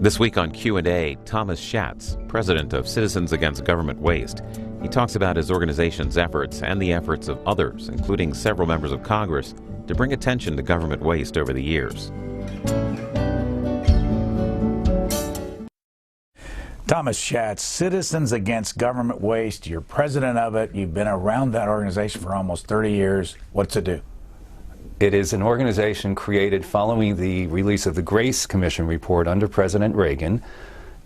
This week on Q&A, Thomas Schatz, president of Citizens Against Government Waste. He talks about his organization's efforts and the efforts of others, including several members of Congress, to bring attention to government waste over the years. Thomas Schatz, Citizens Against Government Waste. You're president of it. You've been around that organization for almost 30 years. What's it do? It is an organization created following the release of the Grace Commission report under President Reagan.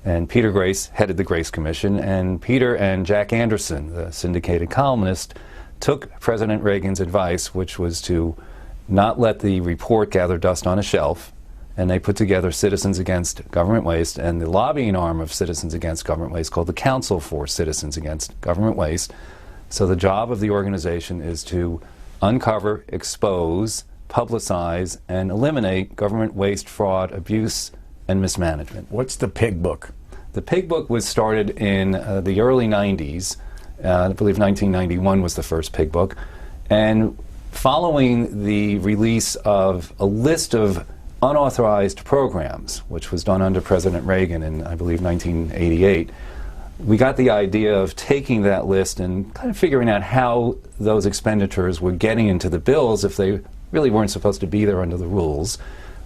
And Peter Grace headed the Grace Commission, and Peter and Jack Anderson, the syndicated columnist, took President Reagan's advice, which was to not let the report gather dust on a shelf, and they put together Citizens Against Government Waste, and the lobbying arm of Citizens Against Government Waste called the Council for Citizens Against Government Waste. So the job of the organization is to uncover, expose, publicize, and eliminate government waste, fraud, abuse, and mismanagement. What's the pig book? The pig book was started in the early 90s. I believe 1991 was the first pig book. And following the release of a list of unauthorized programs, which was done under President Reagan in, I believe, 1988, we got the idea of taking that list and kind of figuring out how those expenditures were getting into the bills if they really weren't supposed to be there under the rules.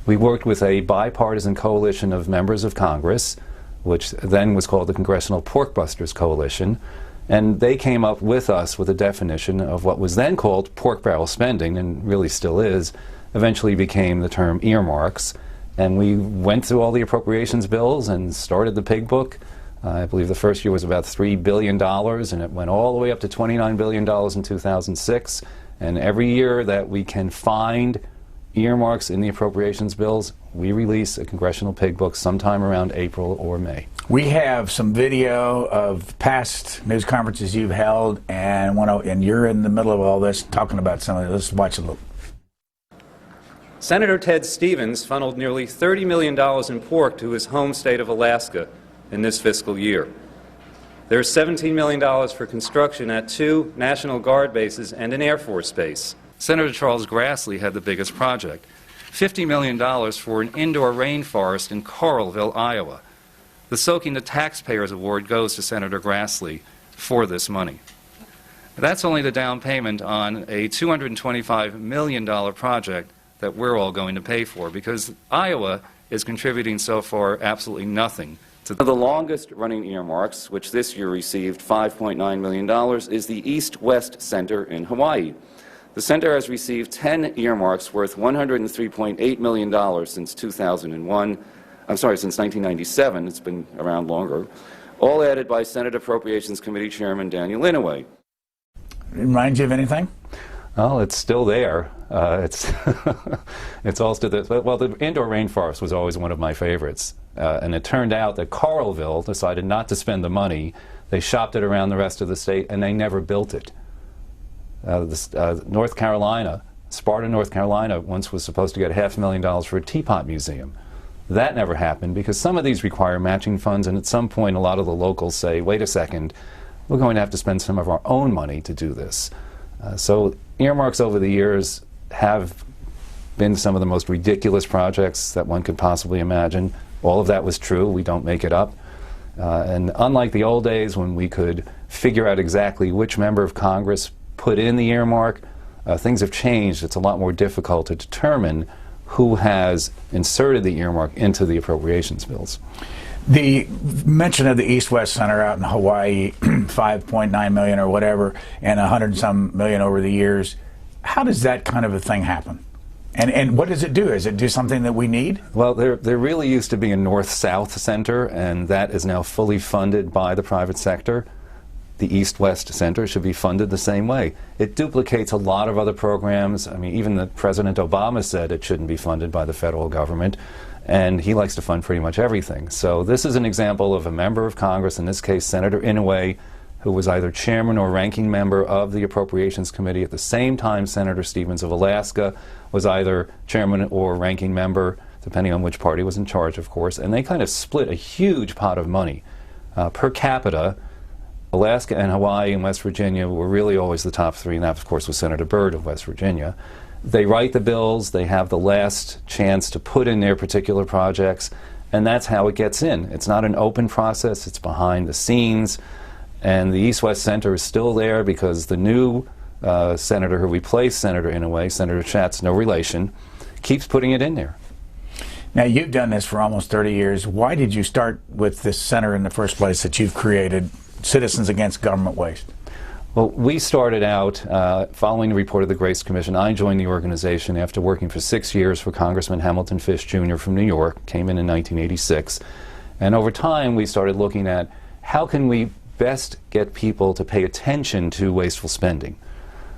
We worked with a bipartisan coalition of members of Congress, which then was called the Congressional Porkbusters Coalition, and they came up with us with a definition of what was then called pork barrel spending, and really still is, eventually became the term earmarks. And we went through all the appropriations bills and started the pig book. I believe the first year was about $3 billion, and it went all the way up to $29 billion in 2006. And every year that we can find earmarks in the appropriations bills, we release a congressional pig book sometime around April or May. We have some video of past news conferences you've held, and you're in the middle of all this talking about some of this. Let's watch a little. Senator Ted Stevens funneled nearly $30 million in pork to his home state of Alaska in this fiscal year. There's $17 million for construction at 2 National Guard bases and an Air Force base. Senator Charles Grassley had the biggest project, $50 million for an indoor rainforest in Coralville, Iowa. The Soaking the Taxpayers Award goes to Senator Grassley for this money. That's only the down payment on a $225 million project that we're all going to pay for, because Iowa is contributing so far absolutely nothing. The longest running earmarks, which this year received $5.9 million, is the East-West Center in Hawaii. The center has received 10 earmarks worth $103.8 million since 2001. I'm sorry, since 1997. It's been around longer. All added by Senate Appropriations Committee Chairman Daniel Inouye. Remind you of anything? Well, it's still there. It's all still there. Well, the indoor rainforest was always one of my favorites. And it turned out that Coralville decided not to spend the money. They shopped it around the rest of the state, and they never built it. North Carolina, Sparta, North Carolina, once was supposed to get $500,000 for a teapot museum. That never happened because some of these require matching funds, and at some point a lot of the locals say, wait a second, we're going to have to spend some of our own money to do this. So earmarks over the years have been some of the most ridiculous projects that one could possibly imagine. All of that was true. We don't make it up. And unlike the old days when we could figure out exactly which member of Congress put in the earmark, things have changed. It's a lot more difficult to determine who has inserted the earmark into the appropriations bills. The mention of the East-West Center out in Hawaii, $5.9 million or whatever, and $100-some million over the years, how does that kind of a thing happen? And what does it do? Does it do something that we need? Well, there really used to be a North-South Center, and that is now fully funded by the private sector. The East-West Center should be funded the same way. It duplicates a lot of other programs. I mean, even President Obama said it shouldn't be funded by the federal government, and he likes to fund pretty much everything. So this is an example of a member of Congress, in this case Senator Inouye, who was either chairman or ranking member of the Appropriations Committee. At the same time, Senator Stevens of Alaska was either chairman or ranking member, depending on which party was in charge, of course, and they kind of split a huge pot of money. Per capita, Alaska and Hawaii and West Virginia were really always the top three, and that, of course, was Senator Byrd of West Virginia. They write the bills, they have the last chance to put in their particular projects, and that's how it gets in. It's not an open process, it's behind the scenes, and the East-West Center is still there because the new senator who replaced Senator Inouye, Senator Schatz, no relation, keeps putting it in there. Now, you've done this for almost 30 years. Why did you start with this center in the first place that you've created, Citizens Against Government Waste? Well, we started out following the report of the Grace Commission. I joined the organization after working for 6 years for Congressman Hamilton Fish Jr. from New York, came in 1986. And over time, we started looking at how can we best get people to pay attention to wasteful spending.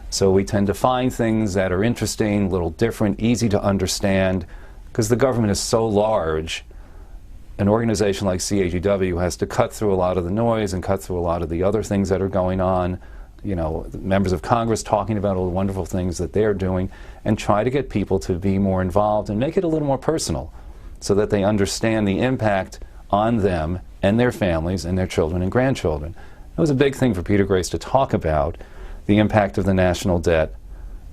So we tend to find things that are interesting, a little different, easy to understand, because the government is so large. An organization like CAGW has to cut through a lot of the noise and cut through a lot of the other things that are going on. You know, members of Congress talking about all the wonderful things that they're doing, and try to get people to be more involved and make it a little more personal so that they understand the impact on them and their families and their children and grandchildren. It was a big thing for Peter Grace to talk about the impact of the national debt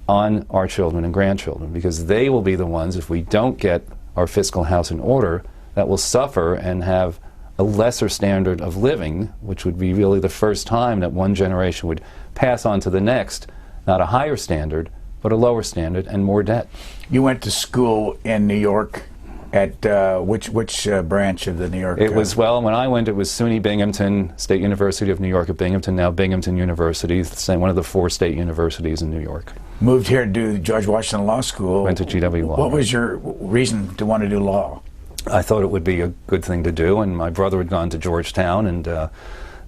on our children and grandchildren, because they will be the ones, if we don't get our fiscal house in order, that will suffer and have a lesser standard of living, which would be really the first time that one generation would pass on to the next, not a higher standard, but a lower standard and more debt. You went to school in New York at which branch of the New York? It was, well, when I went, it was SUNY Binghamton, State University of New York at Binghamton, now Binghamton University, one of the 4 state universities in New York. Moved here to do George Washington Law School. Went to GW Law. What was your reason to want to do law? I thought it would be a good thing to do, and my brother had gone to Georgetown, and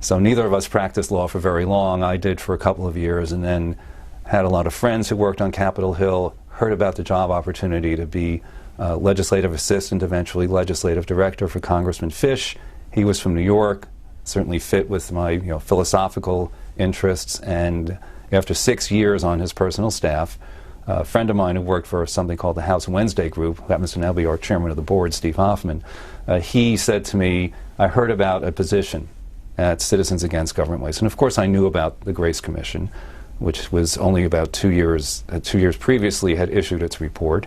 so neither of us practiced law for very long. I did for a couple of years, and then had a lot of friends who worked on Capitol Hill, heard about the job opportunity to be legislative assistant, eventually legislative director for Congressman Fish. He was from New York, certainly fit with my philosophical interests, and after 6 years on his personal staff, a friend of mine who worked for something called the House Wednesday Group, who happens to now be our chairman of the board, Steve Hoffman, he said to me, I heard about a position at Citizens Against Government Waste. And of course I knew about the Grace Commission, which was only about 2 years previously had issued its report.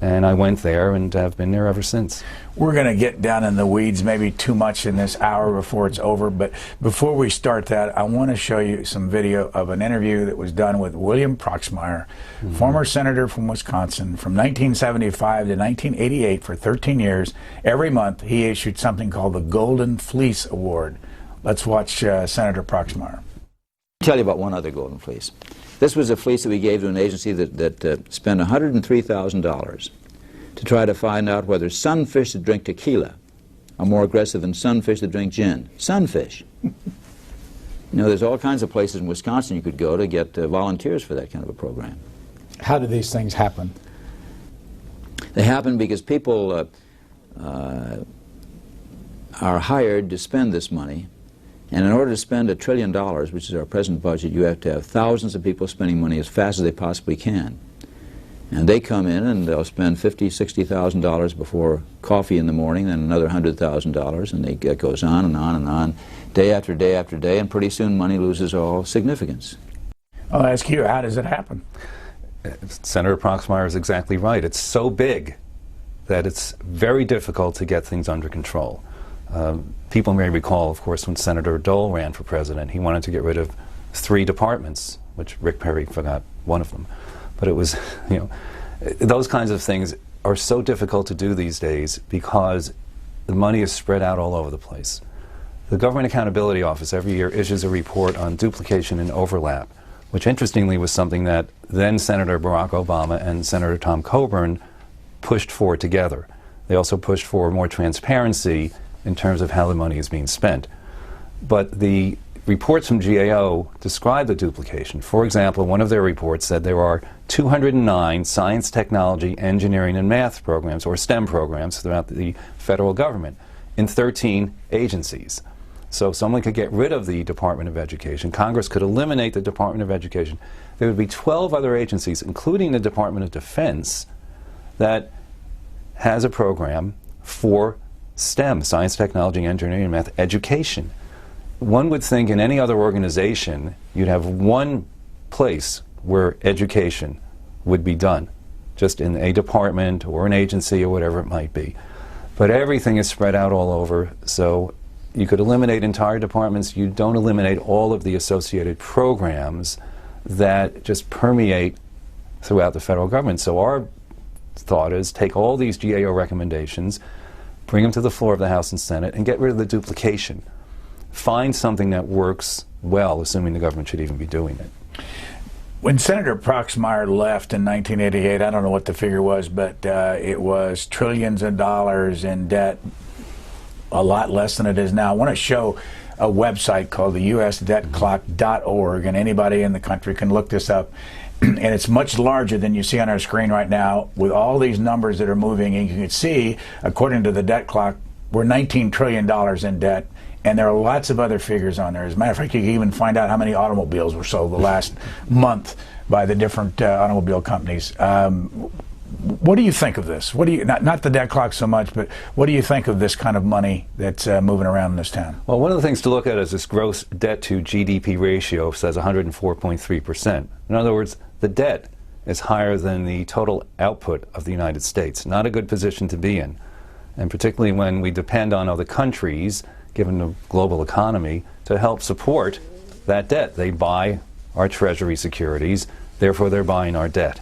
And I went there and have been there ever since. We're going to get down in the weeds, maybe too much in this hour before it's over, but before we start that, I want to show you some video of an interview that was done with William Proxmire, former senator from Wisconsin. From 1975 to 1988, for 13 years, every month he issued something called the Golden Fleece Award. Let's watch Senator Proxmire. I'll tell you about one other golden fleece. This was a fleece that we gave to an agency that spent $103,000 to try to find out whether sunfish that drink tequila are more aggressive than sunfish that drink gin. Sunfish. You know, there's all kinds of places in Wisconsin you could go to get volunteers for that kind of a program. How do these things happen? They happen because people are hired to spend this money. And in order to spend $1 trillion, which is our present budget, you have to have thousands of people spending money as fast as they possibly can. And they come in and they'll spend $50,000, $60,000 before coffee in the morning, then another $100,000, and it goes on and on and on, day after day after day, and pretty soon money loses all significance. I'll ask you, how does it happen? Senator Proxmire is exactly right. It's so big that it's very difficult to get things under control. People may recall, of course, when Senator Dole ran for president, he wanted to get rid of 3 departments, which Rick Perry forgot one of them. But it was, those kinds of things are so difficult to do these days because the money is spread out all over the place. The Government Accountability Office every year issues a report on duplication and overlap, which interestingly was something that then Senator Barack Obama and Senator Tom Coburn pushed for together. They also pushed for more transparency in terms of how the money is being spent. But the reports from GAO describe the duplication. For example, one of their reports said there are 209 science, technology, engineering, and math programs, or STEM programs, throughout the federal government in 13 agencies. So if someone could get rid of the Department of Education, Congress could eliminate the Department of Education, there would be 12 other agencies, including the Department of Defense, that has a program for STEM, science, technology, engineering, and math, education. One would think in any other organization you'd have one place where education would be done, just in a department or an agency or whatever it might be. But everything is spread out all over, so you could eliminate entire departments. You don't eliminate all of the associated programs that just permeate throughout the federal government. So our thought is take all these GAO recommendations, bring them to the floor of the House and Senate, and get rid of the duplication. Find something that works well, assuming the government should even be doing it. When Senator Proxmire left in 1988, I don't know what the figure was, but it was trillions of dollars in debt, a lot less than it is now. I want to show a website called the usdebtclock.org, and anybody in the country can look this up. And it's much larger than you see on our screen right now with all these numbers that are moving. And you can see, according to the debt clock, we're $19 trillion in debt. And there are lots of other figures on there. As a matter of fact, you can even find out how many automobiles were sold the last month by the different automobile companies. What do you think of this? What do you not the debt clock so much, but what do you think of this kind of money that's moving around in this town? Well, one of the things to look at is this gross debt to GDP ratio says 104.3%. In other words, the debt is higher than the total output of the United States. Not a good position to be in, and particularly when we depend on other countries, given the global economy, to help support that debt. They buy our treasury securities, therefore they're buying our debt.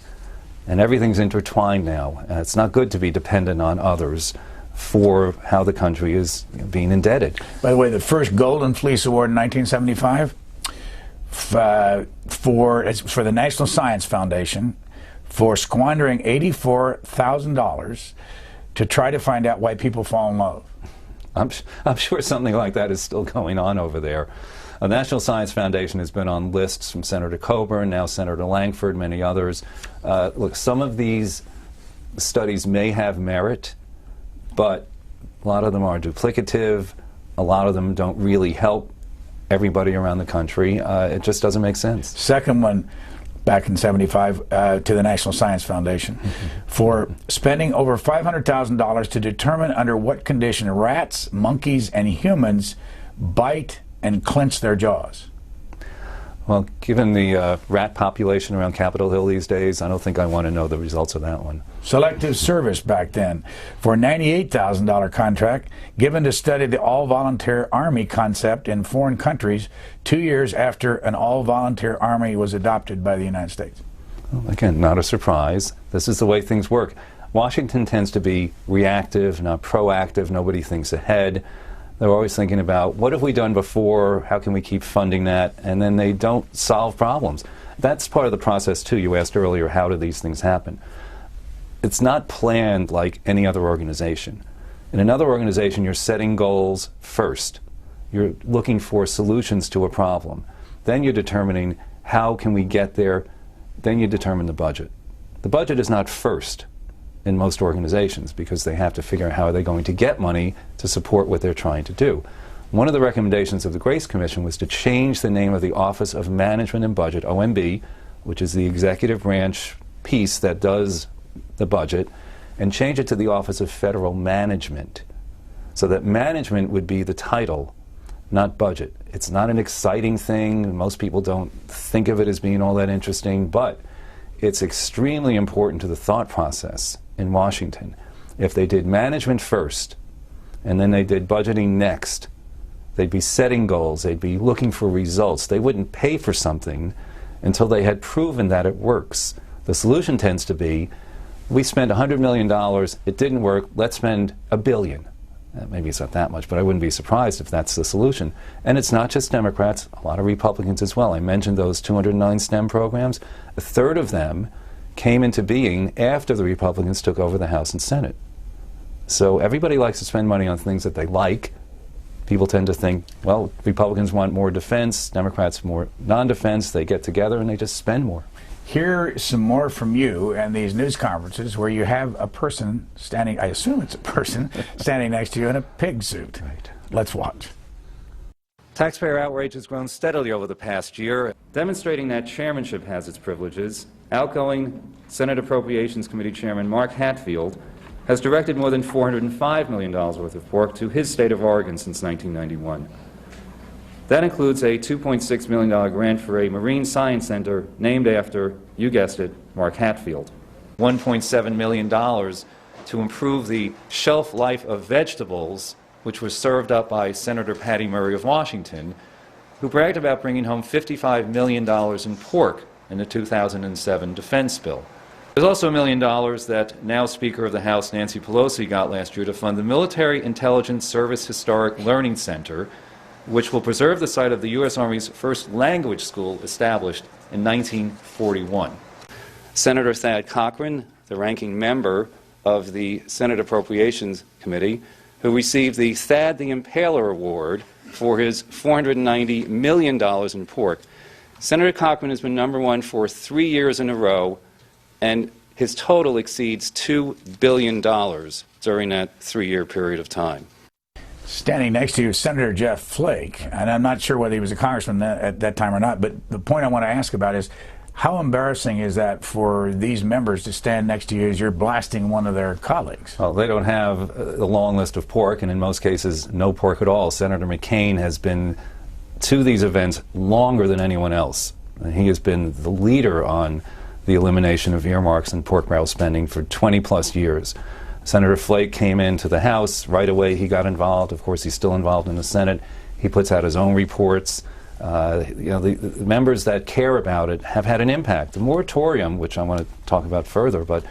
And everything's intertwined now. It's not good to be dependent on others for how the country is being indebted. By the way, the first Golden Fleece Award in 1975 for the National Science Foundation for squandering $84,000 to try to find out why people fall in love. I'm sure something like that is still going on over there. The National Science Foundation has been on lists from Senator Coburn, now Senator Langford, many others. Look, some of these studies may have merit, but a lot of them are duplicative. A lot of them don't really help everybody around the country. It just doesn't make sense. Second one, back in 75, to the National Science Foundation for spending over $500,000 to determine under what condition rats, monkeys, and humans bite and clench their jaws. Well, given the rat population around Capitol Hill these days, I don't think I want to know the results of that one. Selective service back then for a $98,000 contract given to study the all-volunteer army concept in foreign countries 2 years after an all-volunteer army was adopted by the United States. Well, again, not a surprise. This is the way things work. Washington tends to be reactive, not proactive. Nobody thinks ahead. They're always thinking about, what have we done before? How can we keep funding that? And then they don't solve problems. That's part of the process, too. You asked earlier, how do these things happen? It's not planned like any other organization. In another organization, you're setting goals first. You're looking for solutions to a problem. Then you're determining, how can we get there? Then you determine the budget. The budget is not first in most organizations because they have to figure out how are they going to get money to support what they're trying to do. One of the recommendations of the Grace Commission was to change the name of the Office of Management and Budget, OMB, which is the executive branch piece that does the budget, and change it to the Office of Federal Management, so that management would be the title, not budget. It's not an exciting thing. Most people don't think of it as being all that interesting, but it's extremely important to the thought process in Washington. If they did management first, and then they did budgeting next, they'd be setting goals, they'd be looking for results. They wouldn't pay for something until they had proven that it works. The solution tends to be, we spent $100 million, it didn't work, let's spend $1 billion. Maybe it's not that much, but I wouldn't be surprised if that's the solution. And it's not just Democrats, a lot of Republicans as well. I mentioned those 209 STEM programs. A third of them came into being after the Republicans took over the House and Senate. So everybody likes to spend money on things that they like. People tend to think, well, Republicans want more defense, Democrats more non-defense. They get together and they just spend more. Here's some more from you and these news conferences where you have a person standing, I assume it's a person, standing next to you in a pig suit. Right. Let's watch. Taxpayer outrage has grown steadily over the past year, demonstrating that chairmanship has its privileges. Outgoing Senate Appropriations Committee Chairman Mark Hatfield has directed more than $405 million worth of pork to his state of Oregon since 1991. That includes a $2.6 million grant for a marine science center named after, you guessed it, Mark Hatfield. $1.7 million to improve the shelf life of vegetables, which was served up by Senator Patty Murray of Washington, who bragged about bringing home $55 million in pork in the 2007 defense bill. There's also $1 million that now Speaker of the House Nancy Pelosi got last year to fund the Military Intelligence Service Historic Learning Center, which will preserve the site of the U.S. Army's first language school established in 1941. Senator Thad Cochran, the ranking member of the Senate Appropriations Committee, who received the Thad the Impaler Award for his $490 million in pork. Senator Cochran has been #1 for 3 years in a row, and his total exceeds $2 billion during that 3-year period of time. Standing next to you is Senator Jeff Flake, and I'm not sure whether he was a congressman at that time or not, but the point I want to ask about is, how embarrassing is that for these members to stand next to you as you're blasting one of their colleagues? Well, they don't have a long list of pork, and in most cases, no pork at all. Senator McCain has been to these events longer than anyone else. And he has been the leader on the elimination of earmarks and pork barrel spending for 20-plus years. Senator Flake came into the House. Right away he got involved. Of course, he's still involved in the Senate. He puts out his own reports. The members that care about it have had an impact. The moratorium, which I want to talk about further, but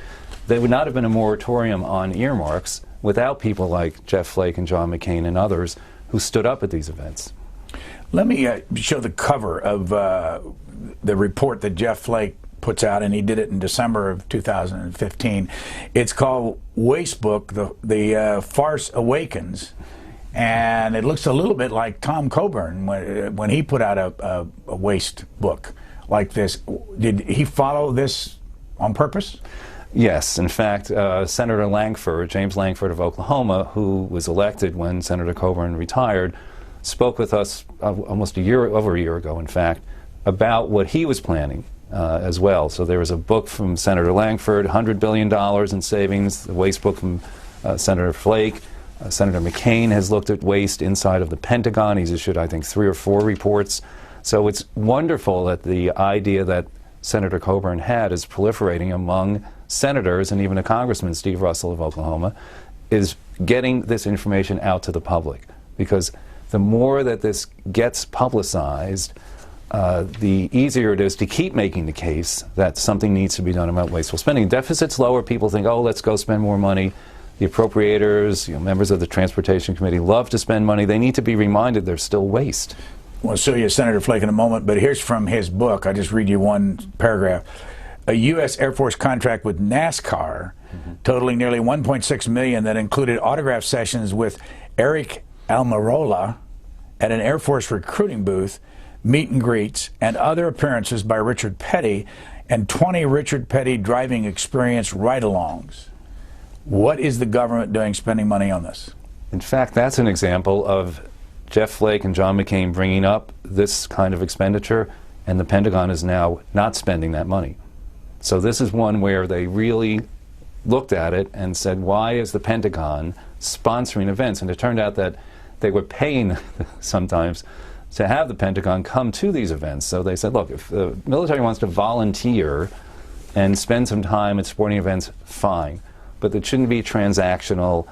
there would not have been a moratorium on earmarks without people like Jeff Flake and John McCain and others who stood up at these events. Let me show the cover of the report that Jeff Flake puts out, and he did it in December of 2015. It's called Waste Book, the Farce Awakens. And it looks a little bit like Tom Coburn when he put out a waste book like this. Did he follow this on purpose? Yes. In fact, Senator Langford, James Langford of Oklahoma, who was elected when Senator Coburn retired, spoke with us almost over a year ago, in fact, about what he was planning as well. So there was a book from Senator Langford, $100 billion in savings, the waste book from Senator Flake. Senator McCain has looked at waste inside of the Pentagon. He's issued, I think, 3 or 4 reports. So it's wonderful that the idea that Senator Coburn had is proliferating among senators, and even a congressman, Steve Russell of Oklahoma, is getting this information out to the public. Because the more that this gets publicized, the easier it is to keep making the case that something needs to be done about wasteful spending. Deficit's lower. People think, oh, let's go spend more money. The appropriators, members of the Transportation Committee love to spend money. They need to be reminded there's still waste. We'll show you Senator Flake in a moment, but here's from his book. I'll just read you one paragraph. A U.S. Air Force contract with NASCAR totaling nearly $1.6 million that included autograph sessions with Eric Almirola at an Air Force recruiting booth, meet and greets, and other appearances by Richard Petty, and 20 Richard Petty driving experience ride-alongs. What is the government doing spending money on this? In fact, that's an example of Jeff Flake and John McCain bringing up this kind of expenditure, and the Pentagon is now not spending that money. So this is one where they really looked at it and said, why is the Pentagon sponsoring events? And it turned out that they were paying sometimes to have the Pentagon come to these events. So they said, look, if the military wants to volunteer and spend some time at sporting events, fine. But it shouldn't be transactional.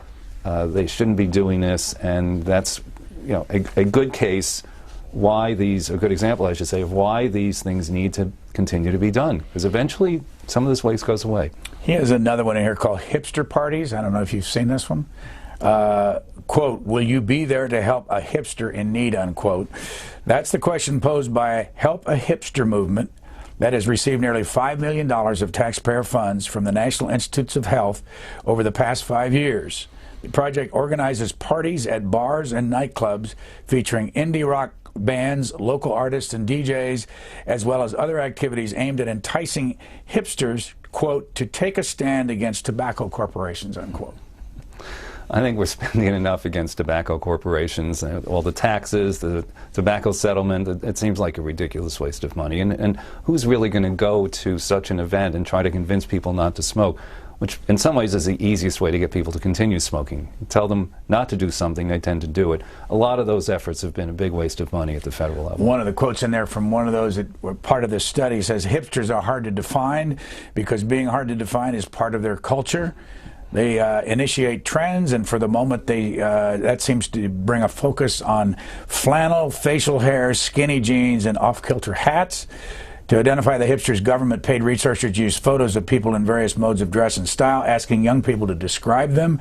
They shouldn't be doing this, and that's a good case why these, a good example I should say, of why these things need to continue to be done. Because eventually some of this waste goes away. He has another one in here called Hipster Parties. I don't know if you've seen this one. Quote, will you be there to help a hipster in need, unquote. That's the question posed by Help a Hipster movement that has received nearly $5 million of taxpayer funds from the National Institutes of Health over the past 5 years. The project organizes parties at bars and nightclubs featuring indie rock bands, local artists, and DJs, as well as other activities aimed at enticing hipsters, quote, to take a stand against tobacco corporations, unquote. I think we're spending enough against tobacco corporations, all the taxes, the tobacco settlement. It seems like a ridiculous waste of money. And who's really going to go to such an event and try to convince people not to smoke, which in some ways is the easiest way to get people to continue smoking. Tell them not to do something, they tend to do it. A lot of those efforts have been a big waste of money at the federal level. One of the quotes in there from one of those that were part of this study says, hipsters are hard to define because being hard to define is part of their culture. They initiate trends, and for the moment, that seems to bring a focus on flannel, facial hair, skinny jeans, and off-kilter hats. To identify the hipsters, government-paid researchers use photos of people in various modes of dress and style, asking young people to describe them.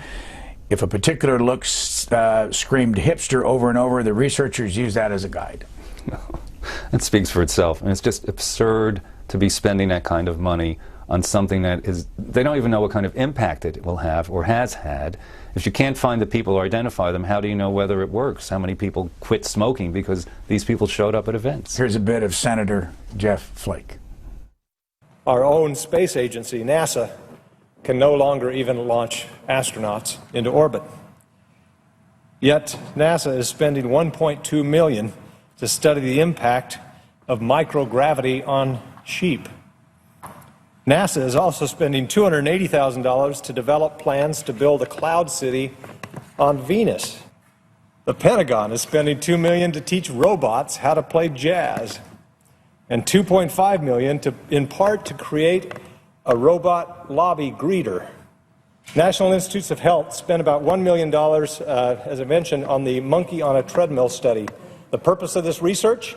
If a particular look screamed hipster over and over, the researchers use that as a guide. It speaks for itself, and it's just absurd to be spending that kind of money on something that is, they don't even know what kind of impact it will have or has had. If you can't find the people or identify them, how do you know whether it works? How many people quit smoking because these people showed up at events? Here's a bit of Senator Jeff Flake. Our own space agency, NASA, can no longer even launch astronauts into orbit. Yet NASA is spending $1.2 million to study the impact of microgravity on sheep. NASA is also spending $280,000 to develop plans to build a cloud city on Venus. The Pentagon is spending $2 million to teach robots how to play jazz, and $2.5 million in part to create a robot lobby greeter. National Institutes of Health spent about $1 million, as I mentioned, on the monkey on a treadmill study. The purpose of this research?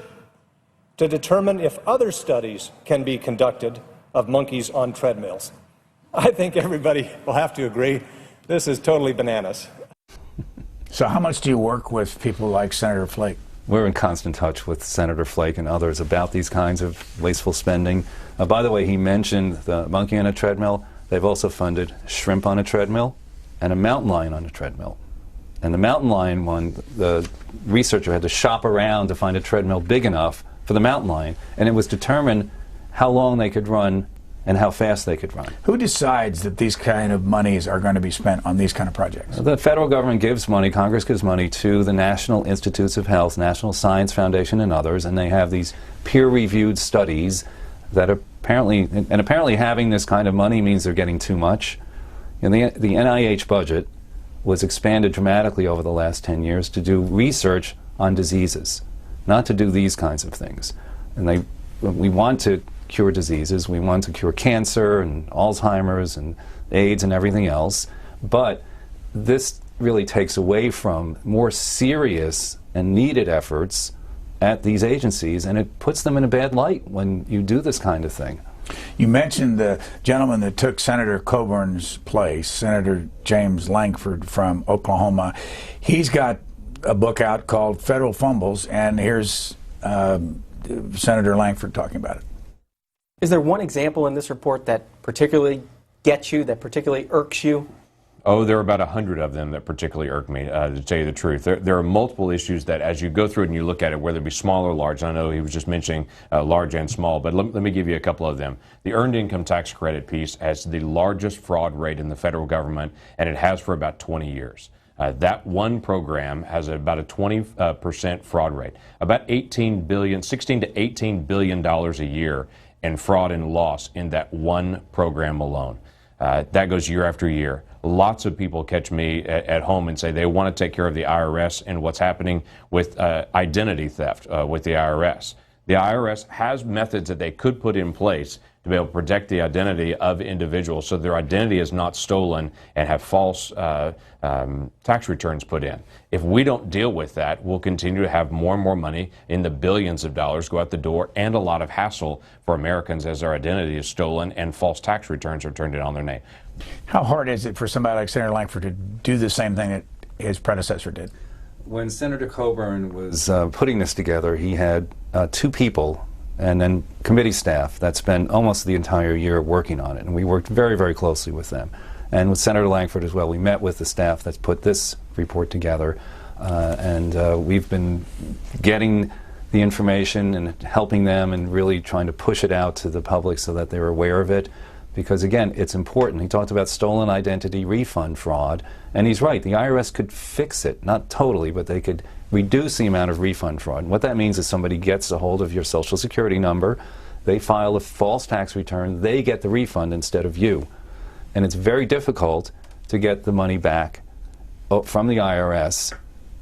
To determine if other studies can be conducted of monkeys on treadmills. I think everybody will have to agree this is totally bananas. So how much do you work with people like Senator Flake? We're in constant touch with Senator Flake and others about these kinds of wasteful spending. By the way, he mentioned the monkey on a treadmill. They've also funded shrimp on a treadmill and a mountain lion on a treadmill. And the mountain lion one, the researcher had to shop around to find a treadmill big enough for the mountain lion, and it was determined how long they could run and how fast they could run. Who decides that these kind of monies are going to be spent on these kind of projects? The federal government gives money, Congress gives money to the National Institutes of Health, National Science Foundation, and others, and they have these peer-reviewed studies that apparently having this kind of money means they're getting too much. And the NIH budget was expanded dramatically over the last 10 years to do research on diseases, not to do these kinds of things. And we want to cure diseases. We want to cure cancer and Alzheimer's and AIDS and everything else. But this really takes away from more serious and needed efforts at these agencies, and it puts them in a bad light when you do this kind of thing. You mentioned the gentleman that took Senator Coburn's place, Senator James Lankford from Oklahoma. He's got a book out called Federal Fumbles, and here's Senator Lankford talking about it. Is there one example in this report that particularly gets you, that particularly irks you? Oh, there are about 100 of them that particularly irk me, to tell you the truth. There are multiple issues that as you go through it and you look at it, whether it be small or large, I know he was just mentioning large and small, but let me give you a couple of them. The Earned Income Tax Credit piece has the largest fraud rate in the federal government, and it has for about 20 years. That one program has about a 20% fraud rate, about $16 to $18 billion a year in fraud and loss in that one program alone. That goes year after year. Lots of people catch me at home and say they want to take care of the IRS and what's happening with identity theft with the IRS. The IRS has methods that they could put in place to be able to protect the identity of individuals so their identity is not stolen and have false tax returns put in. If we don't deal with that, we'll continue to have more and more money in the billions of dollars go out the door and a lot of hassle for Americans as their identity is stolen and false tax returns are turned in on their name. How hard is it for somebody like Senator Lankford to do the same thing that his predecessor did? When Senator Coburn was putting this together, he had two people and then committee staff that spent almost the entire year working on it, and we worked very, very closely with them. And with Senator Lankford as well, we met with the staff that's put this report together, and we've been getting the information and helping them and really trying to push it out to the public so that they're aware of it. Because again, it's important. He talked about stolen identity refund fraud, and he's right. The IRS could fix it, not totally, but they could reduce the amount of refund fraud. And what that means is somebody gets a hold of your Social Security number, they file a false tax return, they get the refund instead of you. And it's very difficult to get the money back from the IRS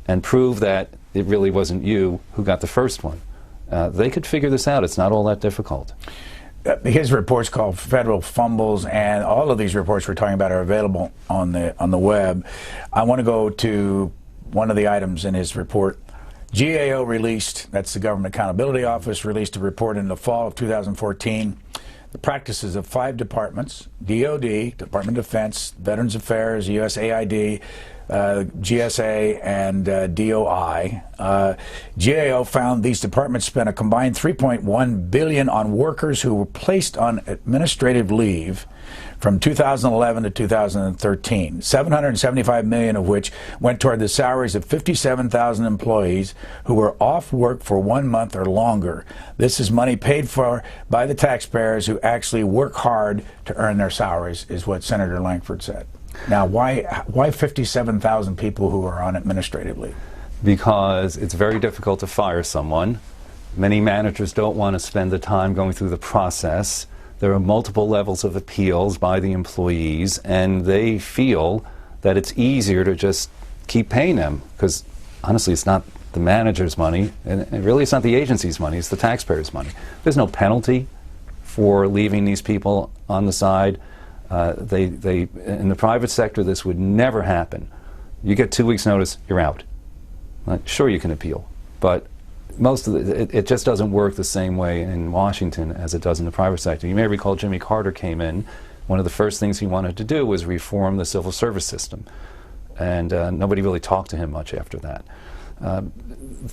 and prove that it really wasn't you who got the first one. They could figure this out. It's not all that difficult. his report's called Federal Fumbles, and all of these reports we're talking about are available on the web. I want to go to one of the items in his report. GAO released, that's the Government Accountability Office, released a report in the fall of 2014. The practices of 5 departments, DOD, Department of Defense, Veterans Affairs, USAID, GSA, and DOI. GAO found these departments spent a combined $3.1 billion on workers who were placed on administrative leave from 2011 to 2013, $775 million of which went toward the salaries of 57,000 employees who were off work for 1 month or longer. This is money paid for by the taxpayers who actually work hard to earn their salaries, is what Senator Lankford said. Now, why 57,000 people who are on administrative leave? Because it's very difficult to fire someone. Many managers don't want to spend the time going through the process. There are multiple levels of appeals by the employees, and they feel that it's easier to just keep paying them, because honestly, it's not the manager's money, and really it's not the agency's money, it's the taxpayers' money. There's no penalty for leaving these people on the side. In the private sector, this would never happen. You get 2 weeks' notice, you're out. Sure, you can appeal, but most of it just doesn't work the same way in Washington as it does in the private sector. You may recall Jimmy Carter came in. One of the first things he wanted to do was reform the civil service system, and nobody really talked to him much after that.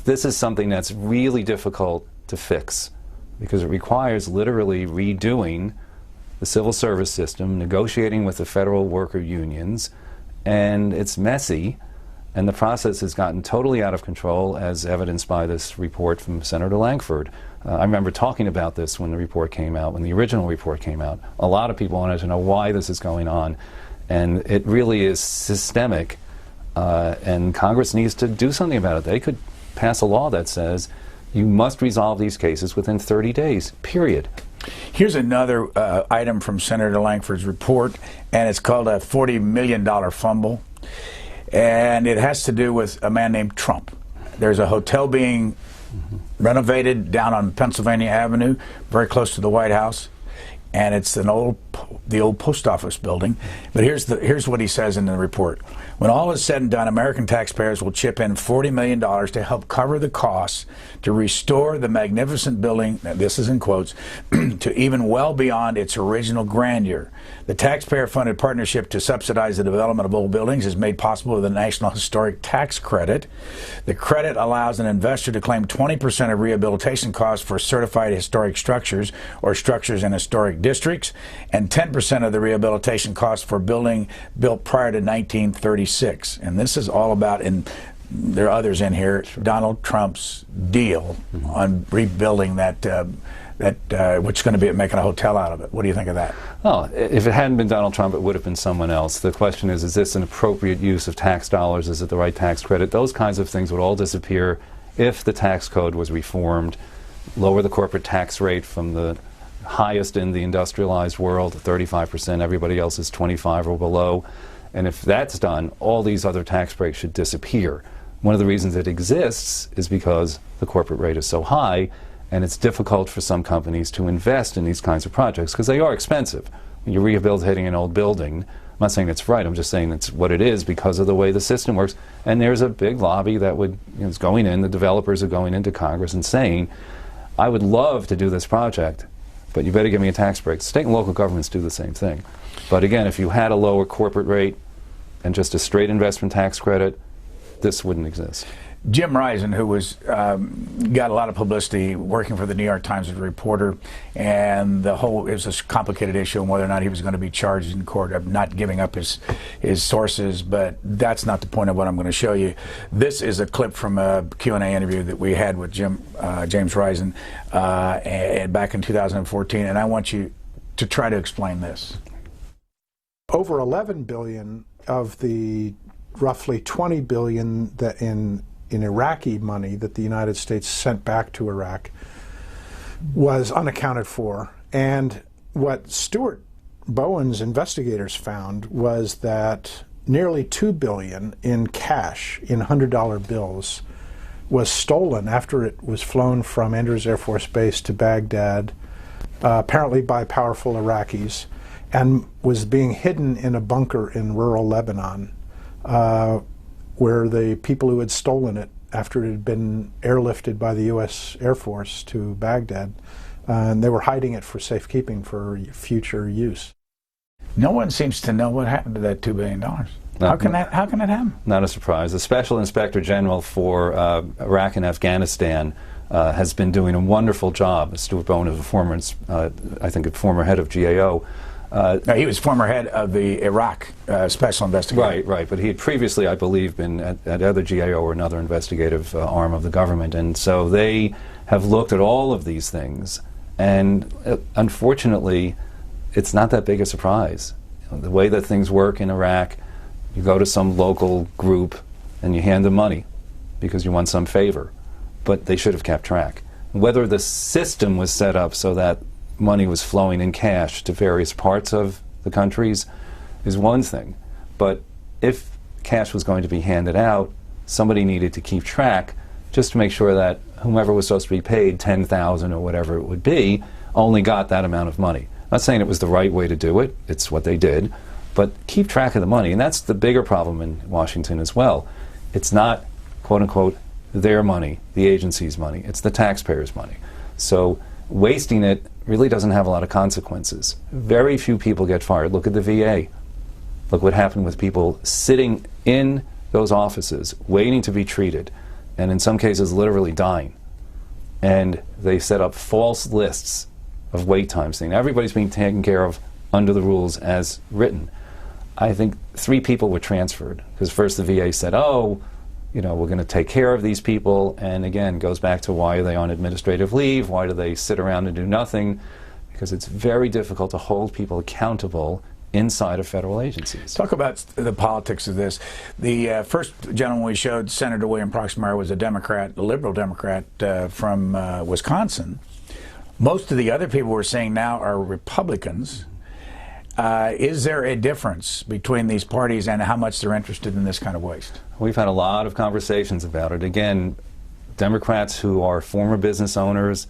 This is something that's really difficult to fix because it requires literally redoing the civil service system, negotiating with the federal worker unions, and it's messy. And the process has gotten totally out of control, as evidenced by this report from Senator Lankford. I remember talking about this when the report came out, when the original report came out. A lot of people wanted to know why this is going on. And it really is systemic, and Congress needs to do something about it. They could pass a law that says you must resolve these cases within 30 days, period. Here's another item from Senator Lankford's report, and it's called a $40 million fumble. And it has to do with a man named Trump. There's a hotel being renovated down on Pennsylvania Avenue, very close to the White House, and it's the old post office building. But here's what he says in the report. When all is said and done, American taxpayers will chip in $40 million to help cover the costs to restore the magnificent building, this is in quotes, to even well beyond its original grandeur. The taxpayer-funded partnership to subsidize the development of old buildings is made possible with the National Historic Tax Credit. The credit allows an investor to claim 20% of rehabilitation costs for certified historic structures or structures in historic districts, and 10% of the rehabilitation costs for building built prior to 1936. And this is all about, and there are others in here, Donald Trump's deal on rebuilding that which is going to be making a hotel out of it. What do you think of that? Well, if it hadn't been Donald Trump, it would have been someone else. The question is this an appropriate use of tax dollars? Is it the right tax credit? Those kinds of things would all disappear if the tax code was reformed, lower the corporate tax rate from the highest in the industrialized world, 35%, everybody else is 25 or below. And if that's done, all these other tax breaks should disappear. One of the reasons it exists is because the corporate rate is so high, and it's difficult for some companies to invest in these kinds of projects because they are expensive. When you're rehabilitating an old building, I'm not saying it's right, I'm just saying it's what it is because of the way the system works. And there's a big lobby that is going in, the developers are going into Congress and saying, I would love to do this project, but you better give me a tax break. State and local governments do the same thing. But again, if you had a lower corporate rate and just a straight investment tax credit, this wouldn't exist. Jim Risen, who was got a lot of publicity working for the New York Times as a reporter, and it was a complicated issue on whether or not he was going to be charged in court of not giving up his sources, but that's not the point of what I'm going to show you. This is a clip from a Q&A interview that we had with James Risen back in 2014, and I want you to try to explain this. Over $11 billion of the roughly $20 billion that in Iraqi money that the United States sent back to Iraq was unaccounted for. And what Stuart Bowen's investigators found was that nearly $2 billion in cash, in $100 bills, was stolen after it was flown from Andrews Air Force Base to Baghdad apparently by powerful Iraqis, and was being hidden in a bunker in rural Lebanon, where the people who had stolen it after it had been airlifted by the U.S. Air Force to Baghdad, and they were hiding it for safekeeping for future use. No one seems to know what happened to that $2 billion. How can that happen? Not a surprise. The Special Inspector General for Iraq and Afghanistan has been doing a wonderful job. Stuart Bowen is a former, I think, a former head of GAO. No, he was former head of the Iraq Special Investigator. Right. But he had previously, I believe, been at either GAO or another investigative arm of the government. And so they have looked at all of these things. And unfortunately, it's not that big a surprise. The way that things work in Iraq, you go to some local group and you hand them money because you want some favor. But they should have kept track. Whether the system was set up so that money was flowing in cash to various parts of the countries is one thing. But if cash was going to be handed out, somebody needed to keep track just to make sure that whomever was supposed to be paid $10,000 or whatever it would be only got that amount of money. I'm not saying it was the right way to do it. It's what they did. But keep track of the money. And that's the bigger problem in Washington as well. It's not, quote unquote, their money, the agency's money. It's the taxpayers' money. So wasting it really doesn't have a lot of consequences. Very few people get fired. Look at the VA. Look what happened with people sitting in those offices waiting to be treated, and in some cases literally dying. And they set up false lists of wait times, saying everybody's being taken care of under the rules as written. I think 3 people were transferred, because first the VA said, oh, we're going to take care of these people, and again, goes back to why are they on administrative leave, why do they sit around and do nothing, because it's very difficult to hold people accountable inside of federal agencies. Talk about the politics of this. The first gentleman we showed, Senator William Proxmire, was a Democrat, a liberal Democrat from Wisconsin. Most of the other people we're seeing now are Republicans. Is there a difference between these parties and how much they're interested in this kind of waste? We've had a lot of conversations about it. Again, Democrats who are former business owners,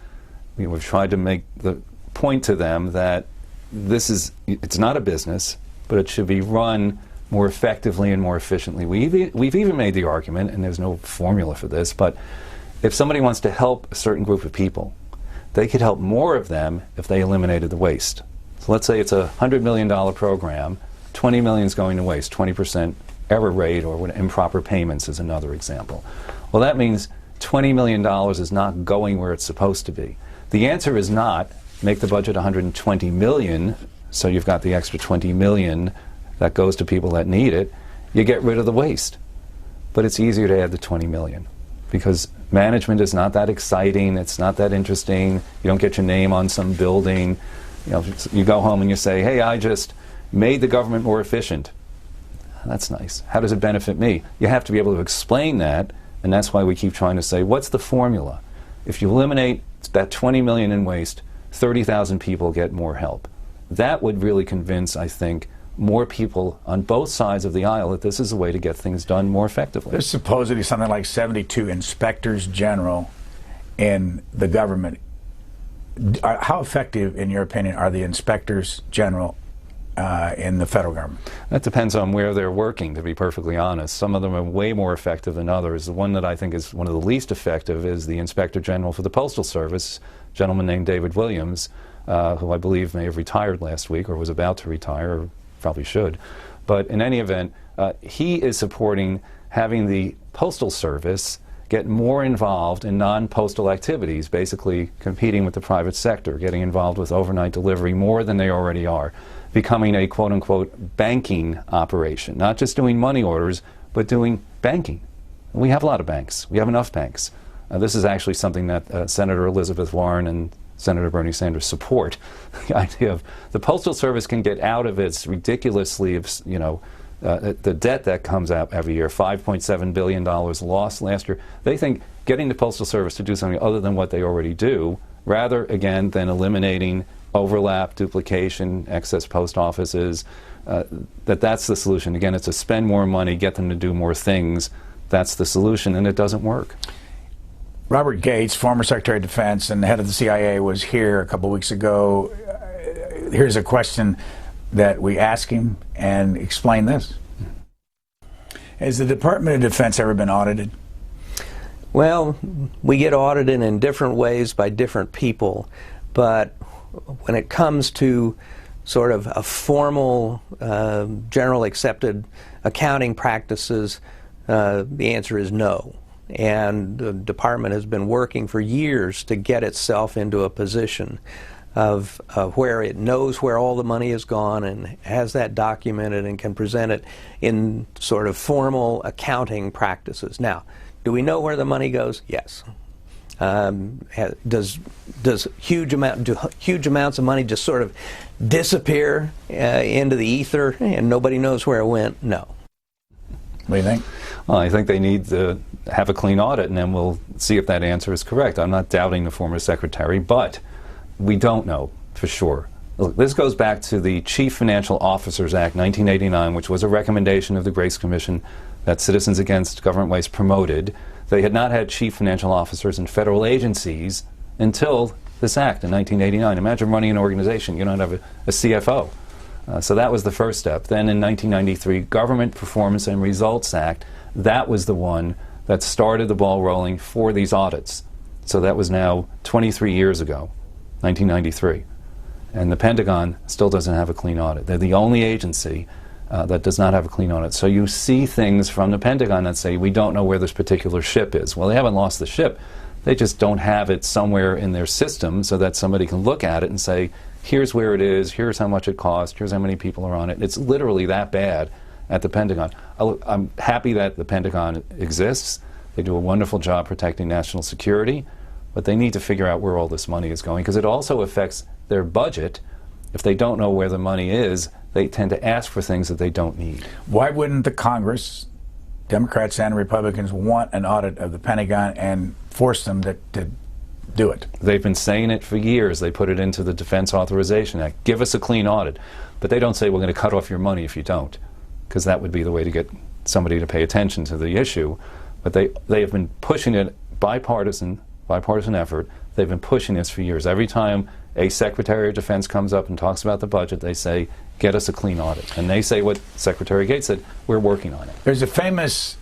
we've tried to make the point to them that it's not a business, but it should be run more effectively and more efficiently. We've even made the argument, and there's no formula for this, but if somebody wants to help a certain group of people, they could help more of them if they eliminated the waste. So let's say it's a $100 million program, $20 million is going to waste, 20% error rate or improper payments is another example. Well, that means $20 million is not going where it's supposed to be. The answer is not make the budget $120 million, so you've got the extra $20 million that goes to people that need it. You get rid of the waste. But it's easier to add the $20 million because management is not that exciting, it's not that interesting, you don't get your name on some building. You go home and you say, hey, I just made the government more efficient. That's nice. How does it benefit me? You have to be able to explain that, and that's why we keep trying to say, what's the formula? If you eliminate that $20 million in waste, 30,000 people get more help. That would really convince, I think, more people on both sides of the aisle that this is a way to get things done more effectively. There's supposedly something like 72 inspectors general in the government. How effective, in your opinion, are the inspectors general in the federal government? That depends on where they're working, to be perfectly honest. Some of them are way more effective than others. The one that I think is one of the least effective is the Inspector General for the Postal Service, a gentleman named David Williams, who I believe may have retired last week or was about to retire, or probably should. But in any event, he is supporting having the Postal Service get more involved in non-postal activities, basically competing with the private sector, getting involved with overnight delivery more than they already are, becoming a quote-unquote banking operation, not just doing money orders, but doing banking. We have a lot of banks. We have enough banks. This is actually something that Senator Elizabeth Warren and Senator Bernie Sanders support. The idea of the Postal Service can get out of its ridiculously, the debt that comes out every year, $5.7 billion lost last year. They think getting the Postal Service to do something other than what they already do, rather, again, than eliminating overlap, duplication, excess post offices, that's the solution. Again, it's to spend more money, get them to do more things. That's the solution, and it doesn't work. Robert Gates, former Secretary of Defense and head of the CIA, was here a couple weeks ago. Here's a question that we asked him, and explain this. Has the Department of Defense ever been audited? Well, we get audited in different ways by different people, but when it comes to sort of a formal, general accepted accounting practices, the answer is no. And the department has been working for years to get itself into a position of where it knows where all the money has gone and has that documented and can present it in sort of formal accounting practices. Now, do we know where the money goes? Yes. Does huge amounts of money just sort of disappear into the ether and nobody knows where it went? No. What do you think? Well, I think they need to have a clean audit, and then we'll see if that answer is correct. I'm not doubting the former secretary, but we don't know for sure. Look, this goes back to the Chief Financial Officers Act 1989, which was a recommendation of the Grace Commission that Citizens Against Government Waste promoted. They had not had chief financial officers in federal agencies until this act in 1989. Imagine running an organization, you don't have a CFO. So that was the first step. Then in 1993, Government Performance and Results Act, that was the one that started the ball rolling for these audits. So that was now 23 years ago, 1993. And the Pentagon still doesn't have a clean audit. They're the only agency that does not have a clean audit. So you see things from the Pentagon that say, we don't know where this particular ship is. Well, they haven't lost the ship. They just don't have it somewhere in their system so that somebody can look at it and say, here's where it is, here's how much it costs, here's how many people are on it. It's literally that bad at the Pentagon. I'm happy that the Pentagon exists. They do a wonderful job protecting national security, but they need to figure out where all this money is going, because it also affects their budget. If they don't know where the money is, they tend to ask for things that they don't need. Why wouldn't the Congress, Democrats and Republicans, want an audit of the Pentagon and force them to do it? They've been saying it for years. They put it into the Defense Authorization Act. Give us a clean audit. But they don't say, we're going to cut off your money if you don't, because that would be the way to get somebody to pay attention to the issue. But they have been pushing it, bipartisan effort. They've been pushing this for years. Every time a Secretary of Defense comes up and talks about the budget, they say, get us a clean audit. And they say what Secretary Gates said, we're working on it. There's a famous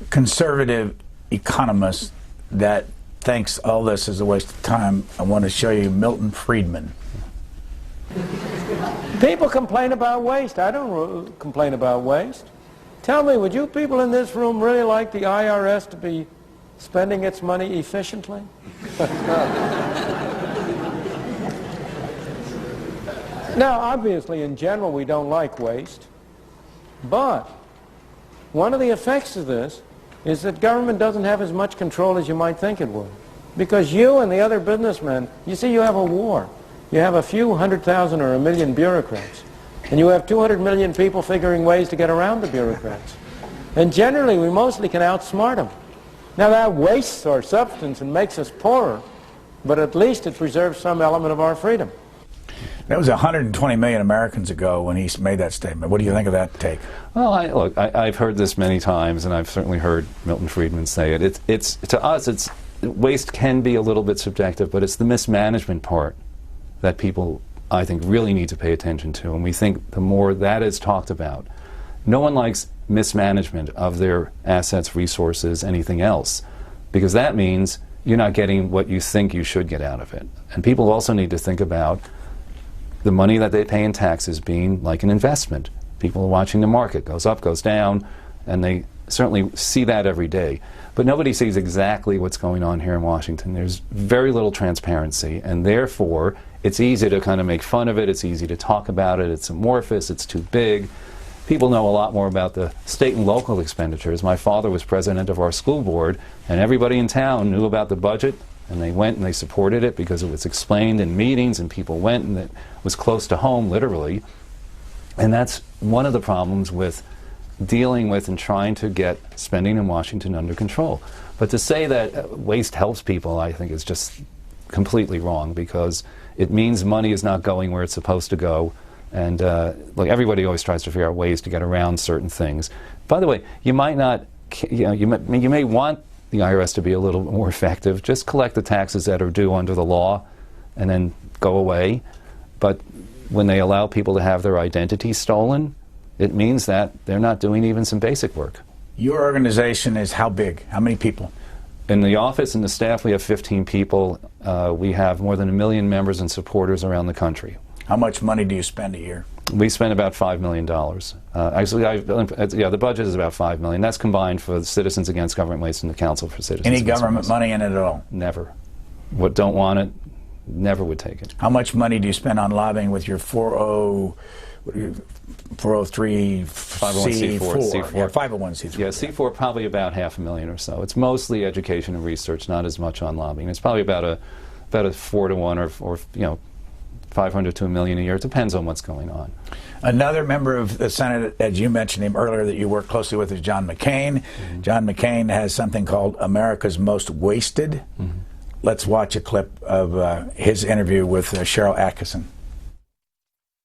conservative economist that thinks all this is a waste of time. I want to show you Milton Friedman. People complain about waste. I don't complain about waste. Tell me, would you people in this room really like the IRS to be spending its money efficiently? Now, obviously, in general, we don't like waste. But one of the effects of this is that government doesn't have as much control as you might think it would. Because you and the other businessmen, you see, you have a war. You have a few 100,000 or 1 million bureaucrats. And you have 200 million people figuring ways to get around the bureaucrats. And generally, we mostly can outsmart them. Now, that wastes our substance and makes us poorer, but at least it preserves some element of our freedom. That was 120 million Americans ago when he made that statement. What do you think of that take? Well, I've heard this many times, and I've certainly heard Milton Friedman say it. It's to us, waste can be a little bit subjective, but it's the mismanagement part that people, I think, really need to pay attention to. And we think the more that is talked about, no one likes mismanagement of their assets, resources, anything else, because that means you're not getting what you think you should get out of it. And people also need to think about the money that they pay in taxes being like an investment. People are watching the market, goes up, goes down, and they certainly see that every day. But nobody sees exactly what's going on here in Washington. There's very little transparency, and therefore it's easy to kind of make fun of it, it's easy to talk about it, it's amorphous, it's too big. People know a lot more about the state and local expenditures. My father was president of our school board, and everybody in town knew about the budget, and they went and they supported it because it was explained in meetings, and people went, and it was close to home, literally. And that's one of the problems with dealing with and trying to get spending in Washington under control. But to say that waste helps people, I think, is just completely wrong, because it means money is not going where it's supposed to go. And like everybody always tries to figure out ways to get around certain things. By the way, you might not, you may want the IRS to be a little more effective. Just collect the taxes that are due under the law and then go away. But when they allow people to have their identities stolen, it means that they're not doing even some basic work. Your organization is how big? How many people? In the office and the staff, we have 15 people. We have more than 1 million members and supporters around the country. How much money do you spend a year? We spend about $5 million. The budget is about $5 million. That's combined for Citizens Against Government Waste and the Council for Citizens. Any Against government Waste. money in it at all? Never. What don't want it, never would take it. How much money do you spend on lobbying with your 403 501c4? Yeah, 501c3. Yeah, C4 probably about $500,000 or so. It's mostly education and research, not as much on lobbying. It's probably about a 4 to 1 or 500 to $1 million a year. It depends on what's going on. Another member of the Senate, as you mentioned him earlier, that you work closely with is John McCain. Mm-hmm. John McCain has something called America's Most Wasted. Mm-hmm. Let's watch a clip of his interview with Cheryl Atkinson.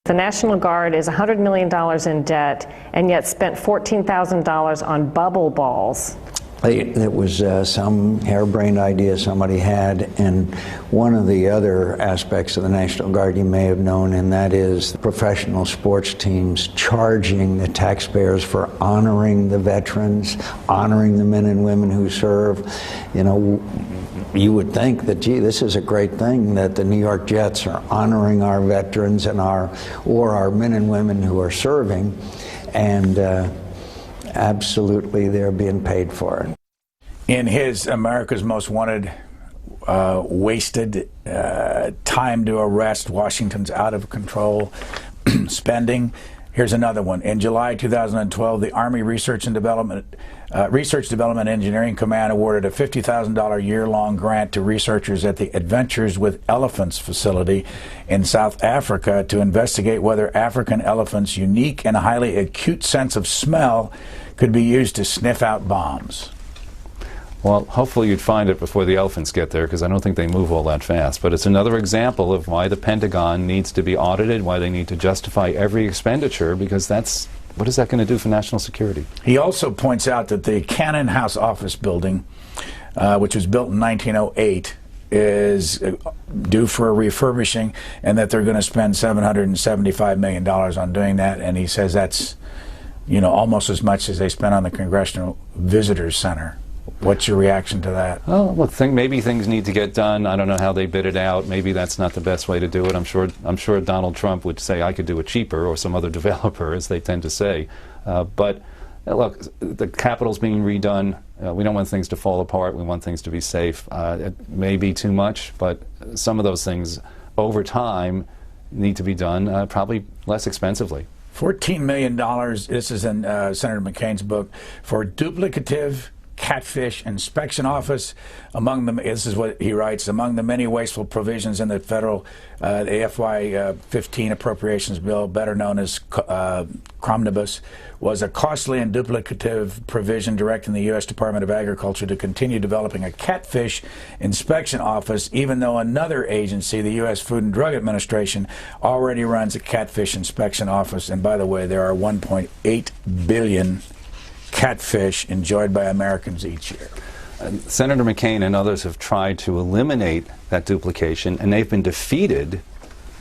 The National Guard is $100 million in debt and yet spent $14,000 on bubble balls. It was some harebrained idea somebody had, and one of the other aspects of the National Guard you may have known, and that is the professional sports teams charging the taxpayers for honoring the veterans, honoring the men and women who serve. You know, you would think that, gee, this is a great thing that the New York Jets are honoring our veterans and our men and women who are serving, and absolutely, they're being paid for it. In his America's Most Wanted, wasted, time to arrest, Washington's out of control spending, here's another one. In July 2012, the Army Research Development Engineering Command awarded a $50,000 year-long grant to researchers at the Adventures with Elephants facility in South Africa to investigate whether African elephants' unique and highly acute sense of smell could be used to sniff out bombs. Well, hopefully you'd find it before the elephants get there, because I don't think they move all that fast. But it's another example of why the Pentagon needs to be audited, why they need to justify every expenditure, because what is that going to do for national security? He also points out that the Cannon House office building, which was built in 1908, is due for a refurbishing, and that they're going to spend $775 million on doing that. And he says that's, almost as much as they spent on the Congressional Visitors Center. What's your reaction to that? Oh, well, maybe things need to get done. I don't know how they bid it out. Maybe that's not the best way to do it. I'm sure Donald Trump would say I could do it cheaper, or some other developer, as they tend to say. But look, the Capitol's being redone. We don't want things to fall apart. We want things to be safe. It may be too much, but some of those things over time need to be done probably less expensively. $14 million, this is in Senator McCain's book, for duplicative catfish inspection office. This is what he writes, among the many wasteful provisions in the federal the FY15 appropriations bill, better known as Cromnibus, was a costly and duplicative provision directing the U.S. Department of Agriculture to continue developing a catfish inspection office, even though another agency, the U.S. Food and Drug Administration, already runs a catfish inspection office. And by the way, there are 1.8 billion catfish enjoyed by Americans each year. Senator McCain and others have tried to eliminate that duplication, and they've been defeated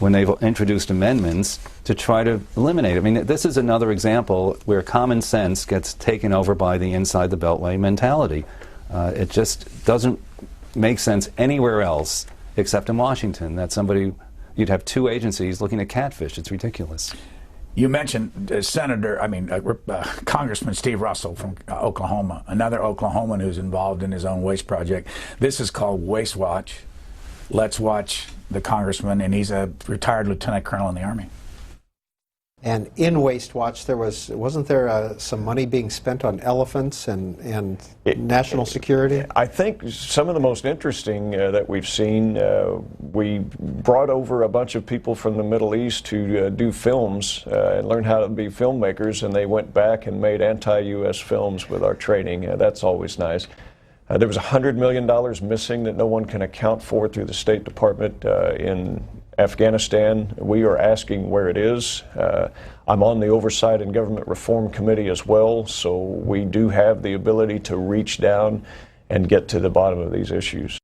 when they've introduced amendments to try to eliminate it. I mean, this is another example where common sense gets taken over by the inside the Beltway mentality. It just doesn't make sense anywhere else except in Washington, that you'd have two agencies looking at catfish. It's ridiculous. You mentioned Congressman Steve Russell from Oklahoma, another Oklahoman who's involved in his own waste project. This is called Waste Watch. Let's watch the congressman, and he's a retired lieutenant colonel in the Army. And in Waste Watch, wasn't there some money being spent on elephants and national security? I think some of the most interesting that we've seen, we brought over a bunch of people from the Middle East to do films and learn how to be filmmakers, and they went back and made anti-U.S. films with our training. That's always nice. There was $100 million missing that no one can account for through the State Department in Afghanistan. We are asking where it is. I'm on the Oversight and Government Reform Committee as well, so we do have the ability to reach down and get to the bottom of these issues.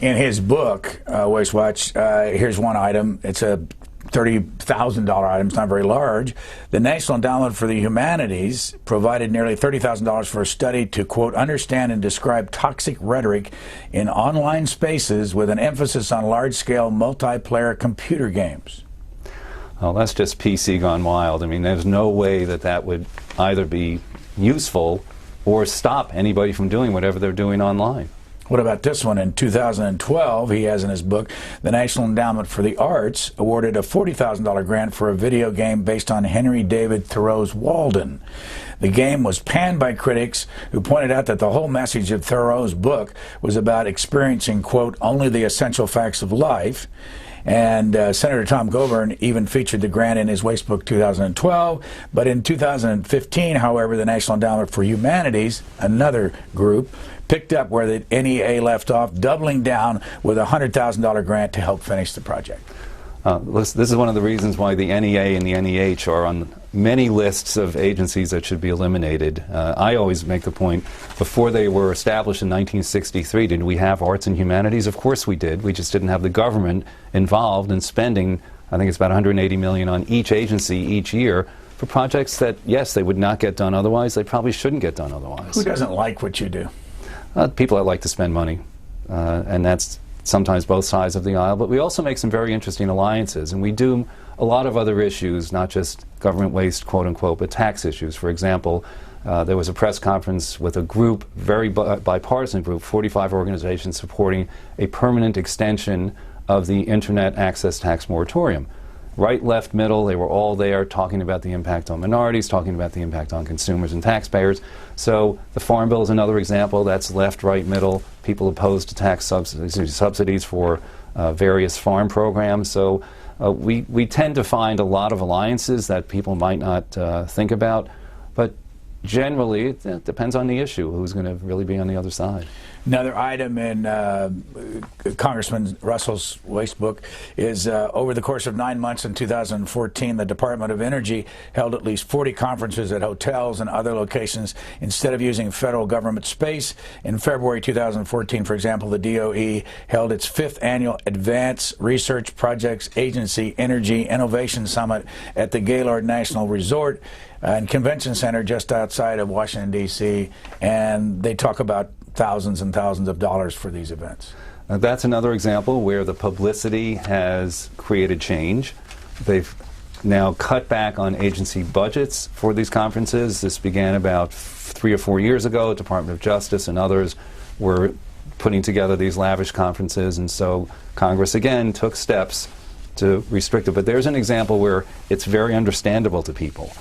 In his book, Waste Watch, here's one item. It's a $30,000 item. It's not very large. The National Endowment for the Humanities provided nearly $30,000 for a study to, quote, understand and describe toxic rhetoric in online spaces with an emphasis on large-scale multiplayer computer games. Well, that's just PC gone wild. I mean, there's no way that that would either be useful or stop anybody from doing whatever they're doing online. What about this one? In 2012, he has in his book, the National Endowment for the Arts awarded a $40,000 grant for a video game based on Henry David Thoreau's Walden. The game was panned by critics who pointed out that the whole message of Thoreau's book was about experiencing, quote, only the essential facts of life. And Senator Tom Coburn even featured the grant in his Waste Book 2012. But in 2015, however, the National Endowment for Humanities, another group, picked up where the NEA left off, doubling down with a $100,000 grant to help finish the project. This is one of the reasons why the NEA and the NEH are on many lists of agencies that should be eliminated. I always make the point, before they were established in 1963, did we have arts and humanities? Of course we did. We just didn't have the government involved in spending, I think it's about $180 million on each agency each year for projects that, yes, they would not get done otherwise. They probably shouldn't get done otherwise. Who doesn't like what you do? People that like to spend money, and that's sometimes both sides of the aisle, but we also make some very interesting alliances, and we do a lot of other issues, not just government waste, quote unquote, but tax issues. For example, there was a press conference with a group, very bipartisan group, 45 organizations supporting a permanent extension of the Internet Access Tax Moratorium. Right, left, middle, they were all there talking about the impact on minorities, talking about the impact on consumers and taxpayers. So the Farm Bill is another example. That's left, right, middle. People opposed to tax subsidies for various farm programs. So we tend to find a lot of alliances that people might not think about. But generally, it depends on the issue, who's going to really be on the other side. Another item in Congressman Russell's waste book is over the course of 9 months in 2014, the Department of Energy held at least 40 conferences at hotels and other locations instead of using federal government space. In February 2014, for example, the DOE held its 5th annual Advanced Research Projects Agency Energy Innovation Summit at the Gaylord National Resort and Convention Center just outside of Washington, D.C., and they talk about thousands and thousands of dollars for these events. That's another example where the publicity has created change. They've now cut back on agency budgets for these conferences. This began about 3 or 4 years ago. Department of Justice and others were putting together these lavish conferences, and so Congress again took steps to restrict it. But there's an example where it's very understandable to people.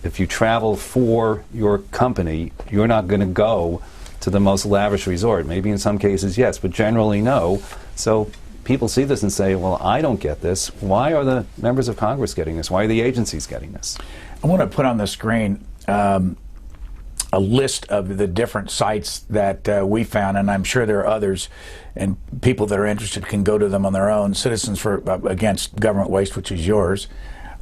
If you travel for your company, you're not going to go to the most lavish resort. Maybe in some cases, yes, but generally no. So people see this and say, well, I don't get this. Why are the members of Congress getting this? Why are the agencies getting this? I want to put on the screen a list of the different sites that we found, and I'm sure there are others, and people that are interested can go to them on their own. Citizens for Against Government Waste, which is yours.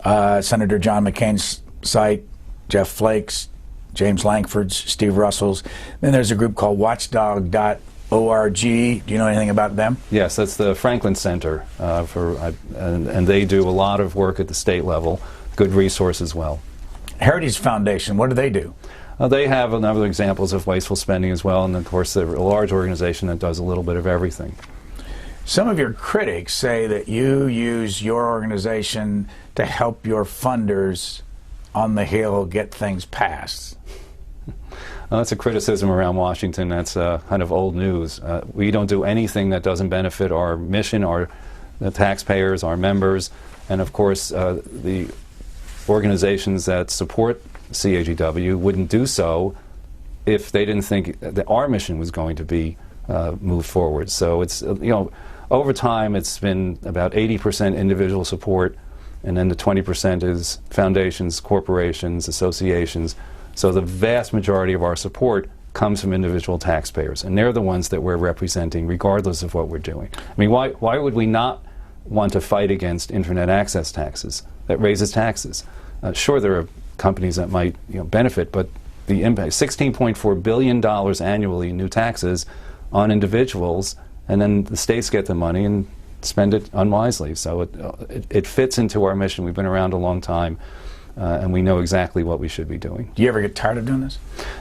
Senator John McCain's site, Jeff Flake's, James Langford's, Steve Russell's. Then there's a group called watchdog.org. Do you know anything about them? Yes, that's the Franklin Center, and they do a lot of work at the state level. Good resource as well. Heritage Foundation, what do they do? They have other examples of wasteful spending as well, and of course they're a large organization that does a little bit of everything. Some of your critics say that you use your organization to help your funders on the Hill get things passed. That's a criticism around Washington. That's kind of old news. We don't do anything that doesn't benefit our mission, the taxpayers, our members, and of course the organizations that support CAGW wouldn't do so if they didn't think that our mission was going to be moved forward. So it's, over time it's been about 80% individual support, and then the 20% is foundations, corporations, associations. So the vast majority of our support comes from individual taxpayers, and they're the ones that we're representing regardless of what we're doing. I mean, why would we not want to fight against internet access taxes? That raises taxes. Sure, there are companies that might benefit, but the impact, $16.4 billion annually in new taxes, on individuals, and then the states get the money and spend it unwisely. So it fits into our mission. We've been around a long time, and we know exactly what we should be doing. Do you ever get tired of doing this?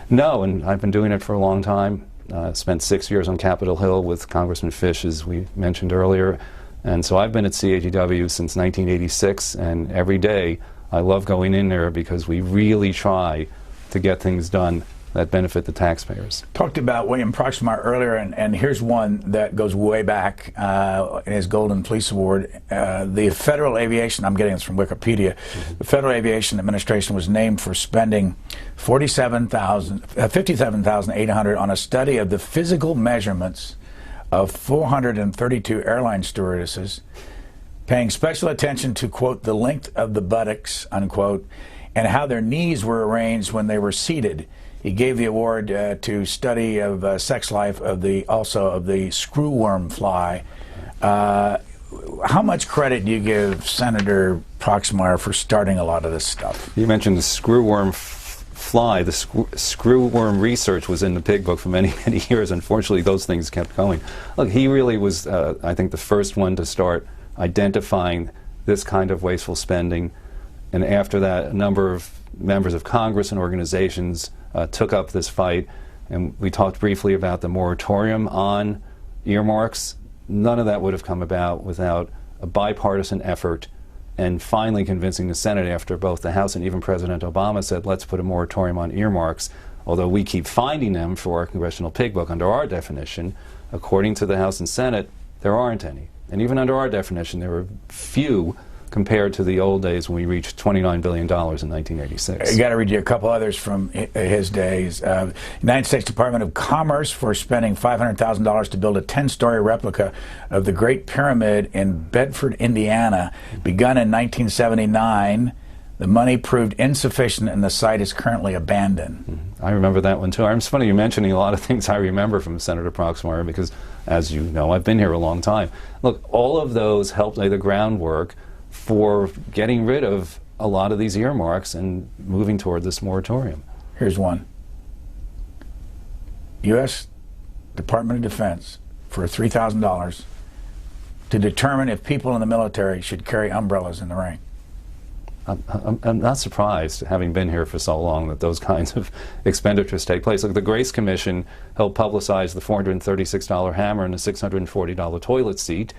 No, and I've been doing it for a long time. Spent 6 years on Capitol Hill with Congressman Fish, as we mentioned earlier. And so I've been at CAGW since 1986, and every day I love going in there because we really try to get things done that benefit the taxpayers. Talked about William Proxmire earlier, and here's one that goes way back in his Golden Fleece Award. The Federal Aviation, I'm getting this from Wikipedia, the Federal Aviation Administration was named for spending $57,800 on a study of the physical measurements of 432 airline stewardesses, paying special attention to, quote, the length of the buttocks, unquote, and how their knees were arranged when they were seated. He gave the award to study of sex life of the screwworm fly. How much credit do you give Senator Proxmire for starting a lot of this stuff? You mentioned the screwworm fly. The screwworm research was in the pig book for many, many years. Unfortunately, those things kept going. Look, he really was, I think, the first one to start identifying this kind of wasteful spending. And after that, a number of members of Congress and organizations took up this fight, and we talked briefly about the moratorium on earmarks. None of that would have come about without a bipartisan effort and finally convincing the Senate, after both the House and even President Obama said, let's put a moratorium on earmarks, although we keep finding them for our congressional pig book under our definition. According to the House and Senate, there aren't any. And even under our definition, there were few compared to the old days when we reached $29 billion in 1986. I got to read you a couple others from his days. United States Department of Commerce for spending $500,000 to build a 10-story replica of the Great Pyramid in Bedford, Indiana, begun in 1979. The money proved insufficient and the site is currently abandoned. I remember that one too. It's funny you mentioning a lot of things I remember from Senator Proxmire because, as you know, I've been here a long time. Look, all of those helped lay the groundwork for getting rid of a lot of these earmarks and moving toward this moratorium. Here's one. U.S. Department of Defense for $3,000 to determine if people in the military should carry umbrellas in the rain. I'm not surprised, having been here for so long, that those kinds of expenditures take place. Look, the Grace Commission helped publicize the $436 hammer and the $640 toilet seat,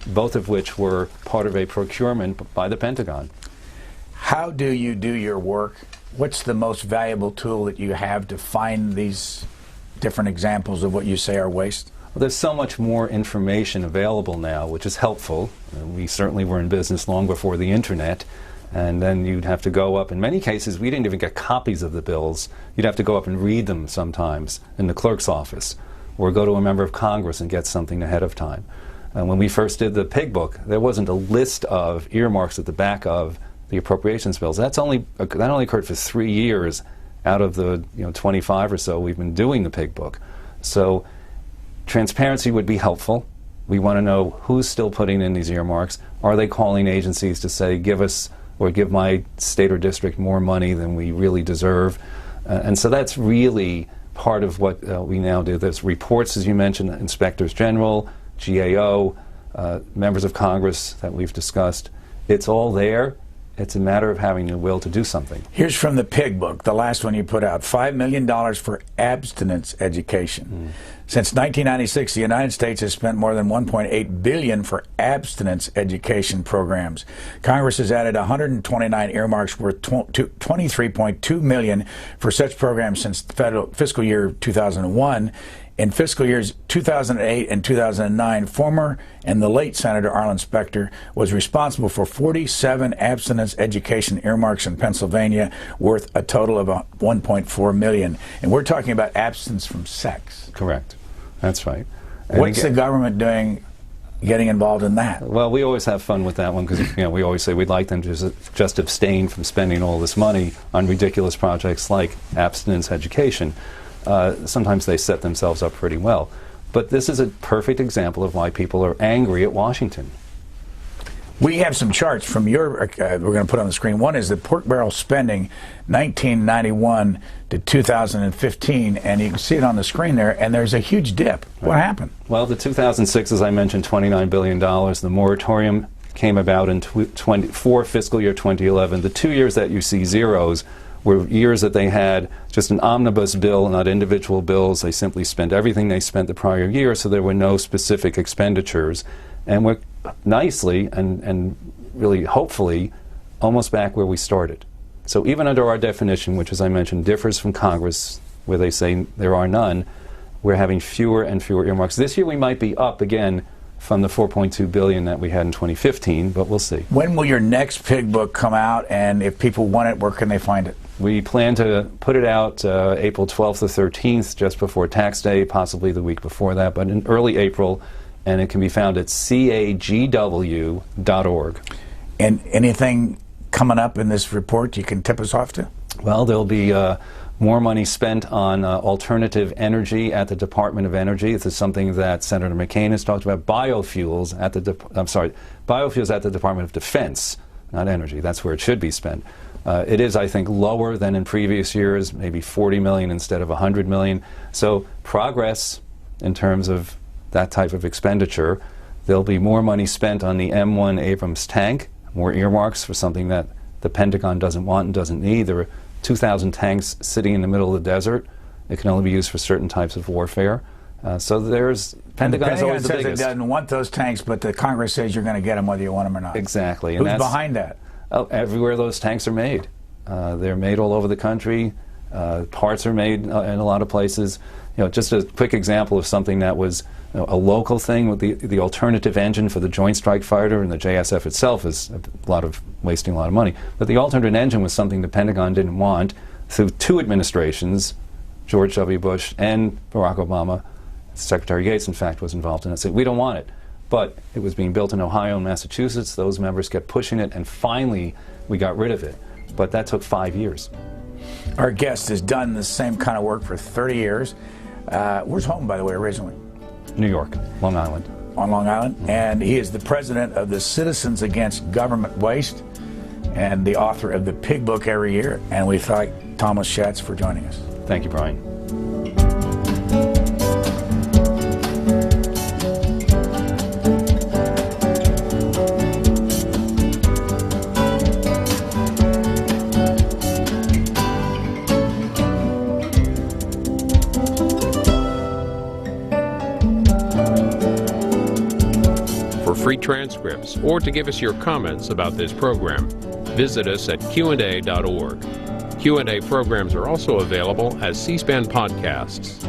both of which were part of a procurement by the Pentagon. How do you do your work? What's the most valuable tool that you have to find these different examples of what you say are waste? Well, there's so much more information available now, which is helpful. We certainly were in business long before the internet, and then you'd have to go up. In many cases, we didn't even get copies of the bills. You'd have to go up and read them sometimes in the clerk's office, or go to a member of Congress and get something ahead of time. And when we first did the pig book, there wasn't a list of earmarks at the back of the appropriations bills. that only occurred for 3 years out of the 25 or so we've been doing the pig book. So transparency would be helpful. We want to know who's still putting in these earmarks. Are they calling agencies to say, give us or give my state or district more money than we really deserve? And so that's really part of what we now do. There's reports, as you mentioned, inspectors general, GAO, members of Congress that we've discussed. It's all there. It's a matter of having the will to do something. Here's from the pig book, the last one you put out, $5 million for abstinence education. Since 1996, the United States has spent more than $1.8 billion for abstinence education programs. Congress has added 129 earmarks worth $23.2 million for such programs since fiscal year 2001. In fiscal years 2008 and 2009, former and the late Senator Arlen Specter was responsible for 47 abstinence education earmarks in Pennsylvania, worth a total of $1.4 million. And we're talking about abstinence from sex. Correct. That's right. What's the government doing getting involved in that? Well, we always have fun with that one because we always say we'd like them to just abstain from spending all this money on ridiculous projects like abstinence education. Sometimes they set themselves up pretty well. But this is a perfect example of why people are angry at Washington. We have some charts from your, we're going to put on the screen. One is the pork barrel spending 1991 to 2015, and you can see it on the screen there, and there's a huge dip. What happened? Well, the 2006, as I mentioned, $29 billion. The moratorium came about in for fiscal year 2011. The 2 years that you see zeros were years that they had just an omnibus bill, not individual bills. They simply spent everything they spent the prior year, so there were no specific expenditures. And we're nicely and really hopefully almost back where we started. So even under our definition, which as I mentioned differs from Congress, where they say there are none, we're having fewer and fewer earmarks. This year we might be up again from the $4.2 billion that we had in 2015, but we'll see. When will your next pig book come out, and if people want it, where can they find it? We plan to put it out April 12th or 13th, just before Tax Day, possibly the week before that, but in early April, and it can be found at CAGW.org. And anything coming up in this report you can tip us off to? Well, there'll be more money spent on alternative energy at the Department of Energy. This is something that Senator Mccain has talked about. Biofuels at the biofuels at the Department of Defense, not energy. That's where it should be spent. It is, I think, lower than in previous years, maybe $40 million instead of $100 million. So progress in terms of that type of expenditure. There'll be more money spent on the M1 Abrams tank, more earmarks for something that the Pentagon doesn't want and doesn't need. There are 2,000 tanks sitting in the middle of the desert. It can only be used for certain types of warfare. So there's Pentagon's always the biggest. It doesn't want those tanks, but the Congress says you're going to get them whether you want them or not. Exactly. Who's behind that? Oh, everywhere those tanks are made. They're made all over the country. Parts are made in a lot of places. You know, just a quick example of something that was a local thing with the alternative engine for the Joint Strike Fighter, and the JSF itself is wasting a lot of money. But the alternate engine was something the Pentagon didn't want through two administrations, George W. Bush and Barack Obama. Secretary Gates, in fact, was involved in it. Said, we don't want it. But it was being built in Ohio and Massachusetts. Those members kept pushing it, and finally we got rid of it. But that took 5 years. Our guest has done the same kind of work for 30 years. Where's home, by the way, originally? New York, Long Island. On Long Island. Mm-hmm. And he is the president of the Citizens Against Government Waste and the author of the Pig Book every year. And we thank Thomas Schatz for joining us. Thank you, Brian. Free transcripts, or to give us your comments about this program, visit us at Q&A.org. Q&A programs are also available as C-SPAN podcasts.